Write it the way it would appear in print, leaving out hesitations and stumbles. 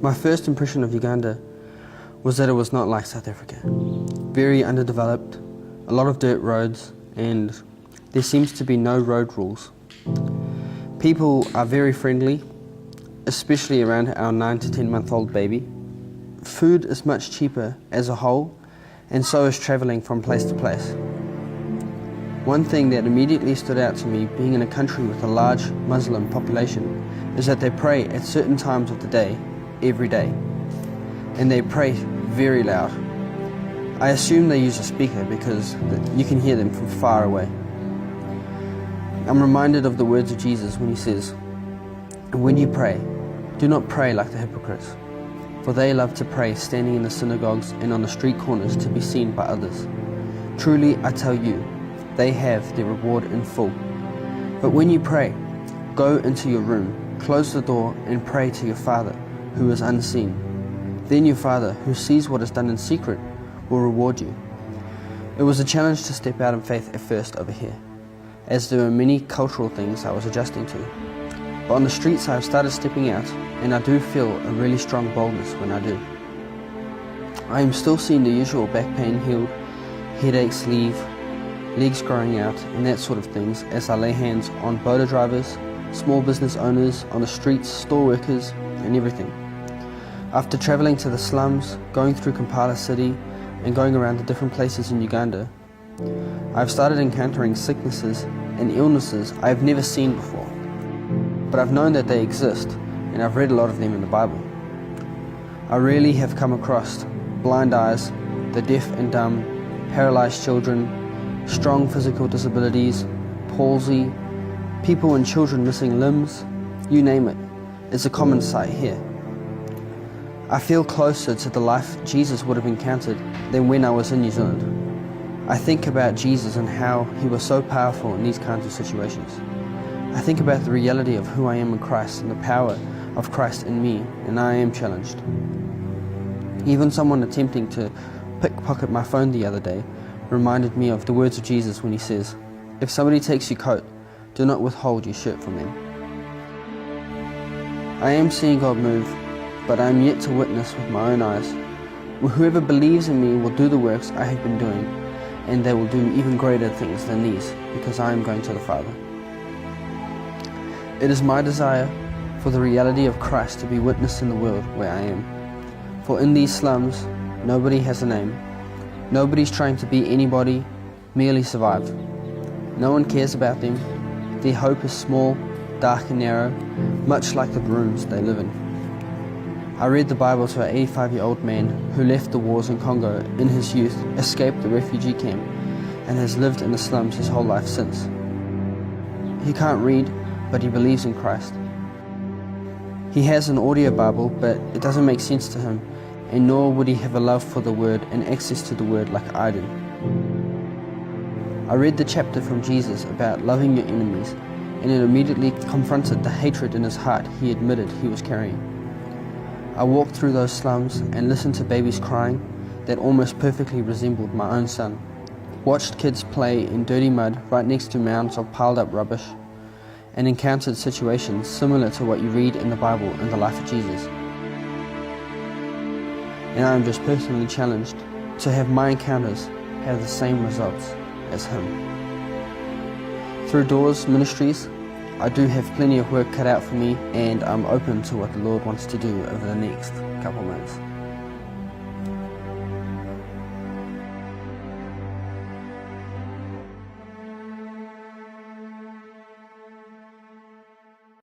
My first impression of Uganda was that it was not like South Africa. Very underdeveloped, a lot of dirt roads, and there seems to be no road rules. People are very friendly, especially around our 9 to 10 month old baby. Food is much cheaper as a whole, and so is travelling from place to place. One thing that immediately stood out to me, being in a country with a large Muslim population, is that they pray at certain times of the day, every day. And they pray very loud. I assume they use a speaker because you can hear them from far away. I'm reminded of the words of Jesus when he says, "When you pray, do not pray like the hypocrites, for they love to pray standing in the synagogues and on the street corners to be seen by others. Truly, I tell you, they have their reward in full. But when you pray, go into your room, close the door, and pray to your Father who is unseen. Then your Father, who sees what is done in secret, will reward you." It was a challenge to step out in faith at first over here, as there were many cultural things I was adjusting to. But on the streets I have started stepping out, and I do feel a really strong boldness when I do. I am still seeing the usual back pain healed, headaches leave, legs growing out, and that sort of things as I lay hands on boater drivers, small business owners, on the streets, store workers, and everything. After travelling to the slums, going through Kampala City, and going around the different places in Uganda, I've started encountering sicknesses and illnesses I've never seen before. But I've known that they exist, and I've read a lot of them in the Bible. I rarely have come across blind eyes, the deaf and dumb, paralyzed children, strong physical disabilities, palsy, people and children missing limbs, you name it. It's a common sight here. I feel closer to the life Jesus would have encountered than when I was in New Zealand. I think about Jesus and how he was so powerful in these kinds of situations. I think about the reality of who I am in Christ and the power of Christ in me, and I am challenged. Even someone attempting to pickpocket my phone the other day reminded me of the words of Jesus when he says, "If somebody takes your coat, do not withhold your shirt from them." I am seeing God move, but I am yet to witness with my own eyes. Whoever believes in me will do the works I have been doing, and they will do even greater things than these, because I am going to the Father. It is my desire for the reality of Christ to be witnessed in the world where I am. For in these slums, nobody has a name. Nobody's trying to be anybody, merely survive. No one cares about them. Their hope is small, dark and narrow, much like the rooms they live in. I read the Bible to an 85-year-old man who left the wars in Congo in his youth, escaped the refugee camp, and has lived in the slums his whole life since. He can't read, but he believes in Christ. He has an audio Bible, but it doesn't make sense to him, and nor would he have a love for the Word and access to the Word like I do. I read the chapter from Jesus about loving your enemies, and it immediately confronted the hatred in his heart he admitted he was carrying. I walked through those slums and listened to babies crying that almost perfectly resembled my own son. Watched kids play in dirty mud right next to mounds of piled up rubbish, and encountered situations similar to what you read in the Bible in the life of Jesus. And I am just personally challenged to have my encounters have the same results as him. Through Doors Ministries, I do have plenty of work cut out for me, and I'm open to what the Lord wants to do over the next couple months.